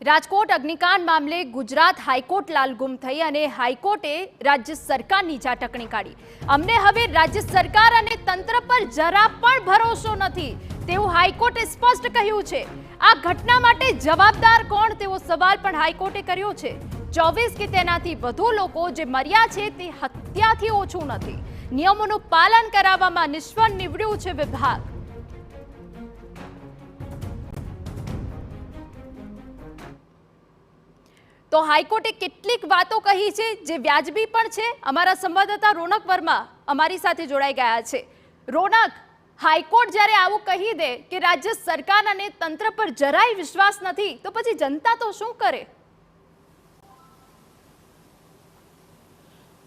રાજકોટ અગ્નિકાંડ મામલે ગુજરાત હાઈકોર્ટ લાલગુમ થઈ અને હાઈકોર્ટે રાજ્ય સરકારની ઝાટકણી કાઢી। અમને હવે રાજ્ય સરકાર અને તંત્ર પર જરા પણ ભરોસો નથી તેવું હાઈકોર્ટે સ્પષ્ટ કહ્યું છે। આ ઘટના માટે જવાબદાર કોણ તેવો સવાલ પણ હાઈકોર્ટે કર્યો છે। 24 કે તેનાથી વધુ લોકો જે મર્યા છે તે હત્યાથી ઓછું નથી। નિયમોનું પાલન કરાવવામાં નિષ્ફળ નીવડ્યું છે વિભાગ। तो हाईकोर्टे કેટલીક વાતો કહી છે જે વ્યાજબી પણ છે। અમારા સંવાદદાતા રોનક વર્મા અમારી સાથે જોડાઈ ગયા છે। રોનક, હાઈકોર્ટ જ્યારે આવું કહી દે કે રાજ્ય સરકાર અને તંત્ર પર જરાય વિશ્વાસ નથી તો પછી જનતા તો શું કરે?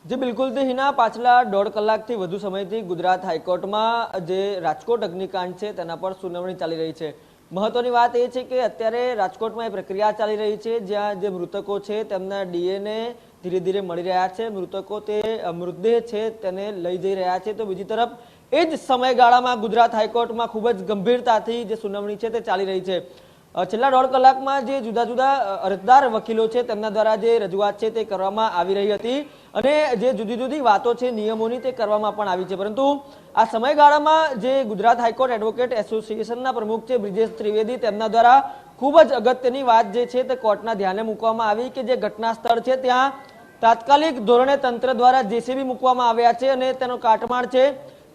जी बिल्कुल थी हिना पाछला 1.5 कलाकथी વધુ સમયથી ગુજરાત હાઈકોર્ટમાં જે રાજકોટ અગ્નિકાંડ છે તેના પર સુનાવણી ચાલી રહી છે। મહત્વની વાત એ છે કે અત્યારે રાજકોટમાં એ પ્રક્રિયા ચાલી રહી છે જ્યાં જે મૃતકો છે તેમના ડીએનએ ધીરે ધીરે મળી રહ્યા છે। મૃતકો તે મૃતદેહ છે તેને લઈ જઈ રહ્યા છે। તો બીજી તરફ એ જ સમયગાળામાં ગુજરાત હાઈકોર્ટમાં ખૂબ જ ગંભીરતાથી જે સુનાવણી છે તે ચાલી રહી છે। છેલ્લા 1.5 કલાકમાં જે જુદા જુદા અરજદાર વકીલો છે તેમના દ્વારા જે રજૂઆત છે તે કરવામાં આવી રહી હતી અને જે જુદી જુદી વાતો છે નિયમોની તે કરવામાં પણ આવી છે। પરંતુ આ સમયગાળામાં જે ગુજરાત હાઈકોર્ટ એડવોકેટ એસોસિએશનના પ્રમુખ છે બ્રિજેશ ત્રિવેદી તેમના દ્વારા ખૂબ જ અગત્યની વાત જે છે તે કોર્ટના ધ્યાને મૂકવામાં આવી કે જે ઘટના સ્થળ છે ત્યાં તાત્કાલિક ધોરણે તંત્ર દ્વારા જેસીબી મૂકવામાં આવ્યા છે અને તેનો કાટમાળ છે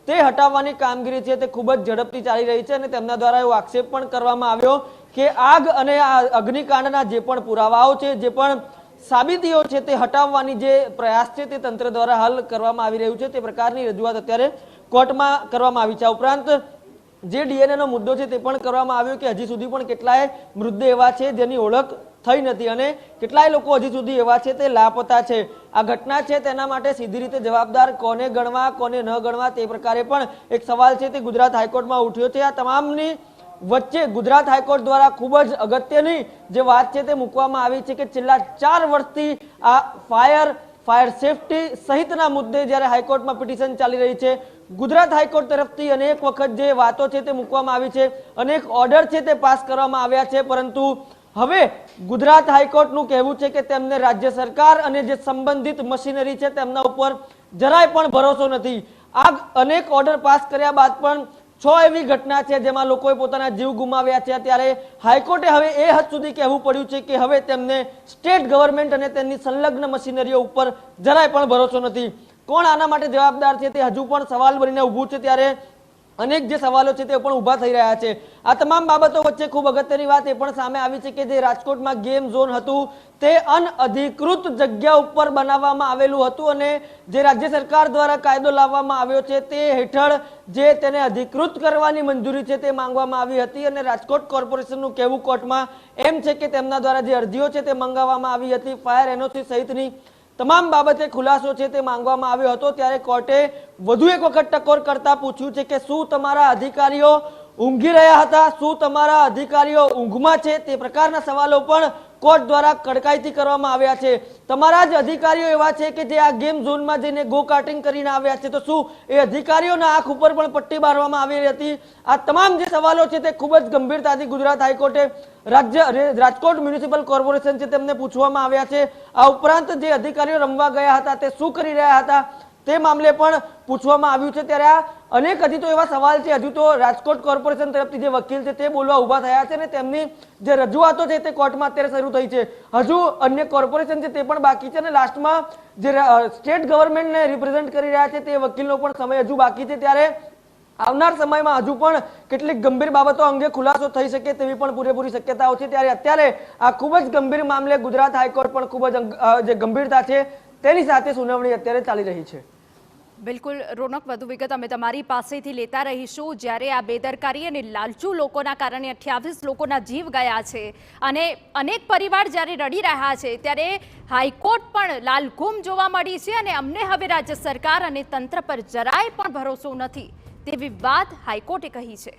તે હટાવવાની કામગીરી છે તે ખૂબ જ ઝડપથી ચાલી રહી છે અને તેમના દ્વારા એવો આક્ષેપ પણ કરવામાં આવ્યો કે આગ અને આ અગ્નિકાંડના જે પણ પુરાવાઓ છે જે પણ સાબિતીઓ છે તે હટાવવાની જે પ્રયાસ છે તે તંત્ર દ્વારા હાલ કરવામાં આવી રહ્યું છે તે પ્રકારની રજૂઆત અત્યારે કોર્ટમાં કરવામાં આવી છે। આ ઉપરાંત જે ડીએનએ નો મુદ્દો છે તે પણ કરવામાં આવ્યો કે હજી સુધી પણ કેટલાય મૃતદેહ એવા છે જેની ઓળખ થઈ નથી અને કેટલાય લોકો હજી સુધી એવા છે તે લાપતા છે। આ ઘટના છે તેના માટે સીધી રીતે જવાબદાર કોને ગણવા કોને ન ગણવા તે પ્રકારે પણ એક સવાલ છે તે ગુજરાત હાઈકોર્ટમાં ઉઠ્યો છે। આ તમામની વચ્ચે ગુજરાત હાઈકોર્ટ દ્વારા ખૂબ જ અગત્યની જે વાત છે તે મૂકવામાં આવી છે કે છેલ્લા 4 વર્ષથી આ ફાયર સેફટી સહિતના મુદ્દે જ્યારે હાઈકોર્ટમાં પિટિશન ચાલી રહી છે ગુજરાત હાઈકોર્ટ તરફથી અનેક વખત જે વાતો છે તે મૂકવામાં આવી છે, અનેક ઓર્ડર છે તે પાસ કરવામાં આવ્યા છે, પરંતુ હવે ગુજરાત હાઈકોર્ટનું કહેવું છે કે તેમને રાજ્ય સરકાર અને જે સંબંધિત મશીનરી છે તેમના ઉપર જરાય પણ ભરોસો નથી। આ અનેક ઓર્ડર પાસ કર્યા બાદ પણ 6 એવી ઘટના છે જેમાં લોકોએ પોતાના જીવ ગુમાવ્યા છે। ત્યારે હાઈકોર્ટે હવે એ હદ સુધી કહેવું પડ્યું છે કે હવે તેમને સ્ટેટ ગવર્મેન્ટ અને તેની સંલગ્ન મશીનરીઓ ઉપર જરાય પણ ભરોસો નથી। કોણ આના માટે જવાબદાર છે તે હજુ પણ સવાલ બનીને ઊભું છે। ત્યારે અનેક જે સવાલો છે તે પણ ઊભા થઈ રહ્યા છે। આ તમામ બાબતો વચ્ચે ખૂબ અગત્યની વાત એ પણ સામે આવી છે કે જે રાજકોટમાં ગેમ ઝોન હતું તે અનઅધિકૃત જગ્યા ઉપર બનાવવામાં આવેલું હતું અને જે રાજ્ય સરકાર દ્વારા કાયદો લાવવામાં આવ્યો છે તે હેઠળ જે તેને અધિકૃત કરવાની મંજૂરી છે તે માંગવામાં આવી હતી અને રાજકોટ કોર્પોરેશનનું કહેવું કોર્ટમાં એમ છે કે તેમના દ્વારા જે અરજીઓ છે તે મંગાવવામાં આવી હતી, ફાયર એનઓસી સહિતની તમામ બાબતે ખુલાસો છે તે માંગવામાં આવ્યો હતો। ત્યારે કોર્ટે વધુ એક વખત ટકોર કરતા પૂછ્યું છે કે શું તમારા અધિકારીઓ ઊંઘી રહ્યા હતા, શું તમારા અધિકારીઓ ઊંઘમાં છે, તે પ્રકારના સવાલો પણ કોર્ટ દ્વારા કડકાઈથી કરવામાં આવ્યા છે। તમારા જ અધિકારીઓ એવા છે કે જે આ ગેમ ઝોનમાં જઈને ગો કાર્ટિંગ કરીને આવ્યા છે તો શું એ અધિકારીઓના આંખ ઉપર પણ પટ્ટી બારવામાં આવી હતી? આ તમામ જે સવાલો છે તે ખૂબ જ ગંભીરતાથી ગુજરાત હાઈકોર્ટે રાજકોટ મ્યુનિસિપલ કોર્પોરેશન છે તેમને પૂછવામાં આવ્યા છે। આ ઉપરાંત જે અધિકારીઓ રમવા ગયા હતા તે શું કરી રહ્યા હતા તે મામલે પણ પૂછવામાં આવ્યું છે। ત્યારે આ અનેક હજી તો એવા સવાલ છે, હજુ તો રાજકોટ કોર્પોરેશન તરફથી જે વકીલ છે તે બોલવા ઉભા થયા છે અને તેમની જે રજૂઆતો છે તે કોર્ટમાં અત્યારે શરૂ થઈ છે। હજુ અન્ય કોર્પોરેશન છે તે પણ બાકી છે અને લાસ્ટમાં જે સ્ટેટ ગવર્મેન્ટને રિપ્રેઝેન્ટ કરી રહ્યા છે તે વકીલનો પણ સમય હજુ બાકી છે। ત્યારે આવનાર સમયમાં હજુ પણ કેટલીક ગંભીર બાબતો અંગે ખુલાસો થઈ શકે તેવી પણ પૂરેપૂરી શક્યતાઓ છે। ત્યારે અત્યારે આ ખૂબ જ ગંભીર મામલે ગુજરાત હાઈકોર્ટ પણ ખૂબ જ જે ગંભીરતા છે તેની સાથે સુનાવણી અત્યારે ચાલી રહી છે। બિલકુલ રોનક, વધુ વિગત અમે તમારી પાસેથી લેતા રહીશું। જ્યારે આ બેદરકારી અને લાલચુ લોકોના કારણે 28 લોકોના જીવ ગયા છે અને અનેક પરિવાર જ્યારે રડી રહ્યા છે ત્યારે હાઈકોર્ટ પણ લાલઘુમ જોવા મળી છે અને અમને હવે રાજ્ય સરકાર અને તંત્ર પર જરાય પણ ભરોસો નથી તેવી વાત હાઈકોર્ટે કહી છે।